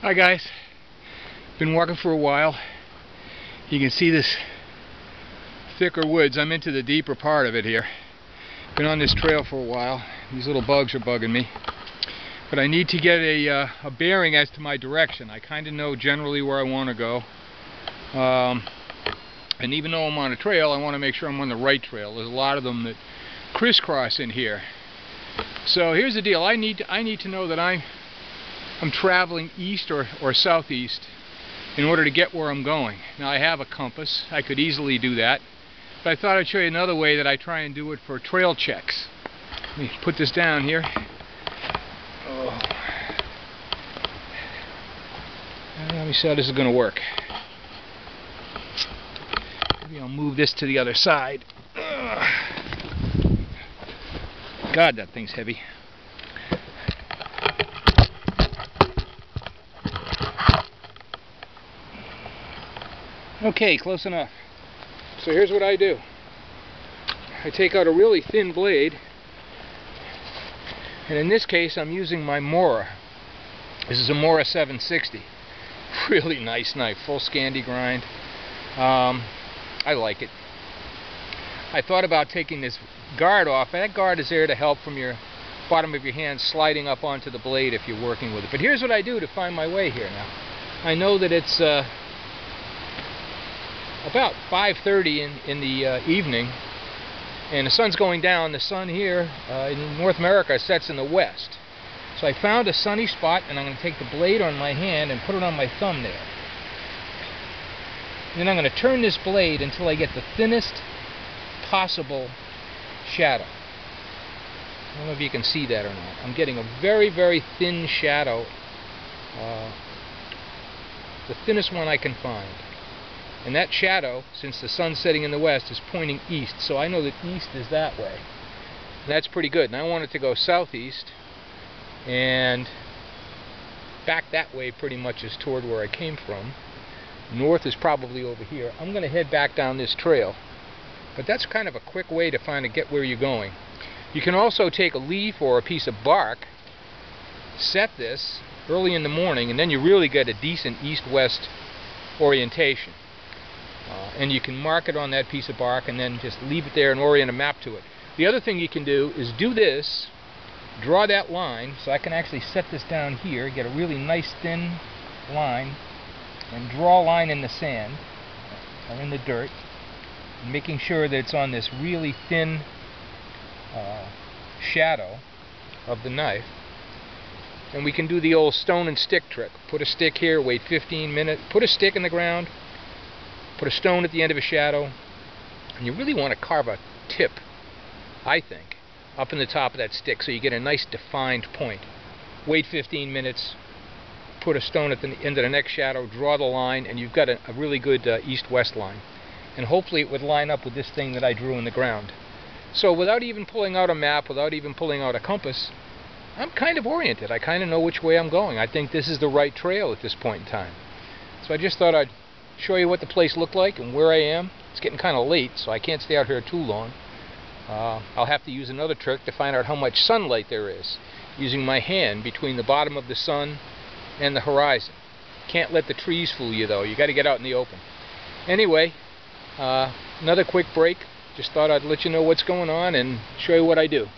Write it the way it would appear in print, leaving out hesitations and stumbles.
Hi guys, been walking for a while. You can see this thicker woods. I'm into the deeper part of it here. Been on this trail for a while. These little bugs are bugging me. But I need to get a bearing as to my direction. I kind of know generally where I want to go. And even though I'm on a trail, I want to make sure I'm on the right trail. There's a lot of them that crisscross in here. So here's the deal. I need to know that I'm traveling east or southeast in order to get where I'm going. Now I have a compass. I could easily do that. But I thought I'd show you another way that I try and do it for trail checks. Let me put this down here. Oh. Let me see how this is going to work. Maybe I'll move this to the other side. God, that thing's heavy. Okay, close enough. So here's what I do. I take out a really thin blade, and in this case I'm using my Mora. This is a Mora 760. Really nice knife, full Scandi grind. I like it. I thought about taking this guard off. That guard is there to help from your bottom of your hand sliding up onto the blade if you're working with it. But here's what I do to find my way here now. I know that it's about 5:30 in the evening, and the sun's going down. The sun here in North America sets in the west. So I found a sunny spot, and I'm going to take the blade on my hand and put it on my thumb there. And then I'm going to turn this blade until I get the thinnest possible shadow. I don't know if you can see that or not. I'm getting a very, very thin shadow, the thinnest one I can find. And that shadow, since the sun's setting in the west, is pointing east, so I know that east is that way. And that's pretty good. And I want it to go southeast, and back that way pretty much is toward where I came from. North is probably over here. I'm going to head back down this trail. But that's kind of a quick way to get where you're going. You can also take a leaf or a piece of bark, set this early in the morning, and then you really get a decent east-west orientation. And you can mark it on that piece of bark and then just leave it there and orient a map to it. The other thing you can do is do this, draw that line, so I can actually set this down here, get a really nice thin line, and draw a line in the sand or in the dirt, making sure that it's on this really thin shadow of the knife. And we can do the old stone and stick trick. Put a stick here, wait 15 minutes, put a stick in the ground, put a stone at the end of a shadow, and you really want to carve a tip, I think, up in the top of that stick so you get a nice defined point. Wait 15 minutes, put a stone at the end of the next shadow, draw the line, and you've got a really good east-west line. And hopefully it would line up with this thing that I drew in the ground. So without even pulling out a map, without even pulling out a compass, I'm kind of oriented. I kind of know which way I'm going. I think this is the right trail at this point in time. So I just thought I'd show you what the place looked like and where I am. It's getting kind of late, so I can't stay out here too long. I'll have to use another trick to find out how much sunlight there is, using my hand between the bottom of the sun and the horizon. Can't let the trees fool you, though. You got to get out in the open. Anyway, another quick break. Just thought I'd let you know what's going on and show you what I do.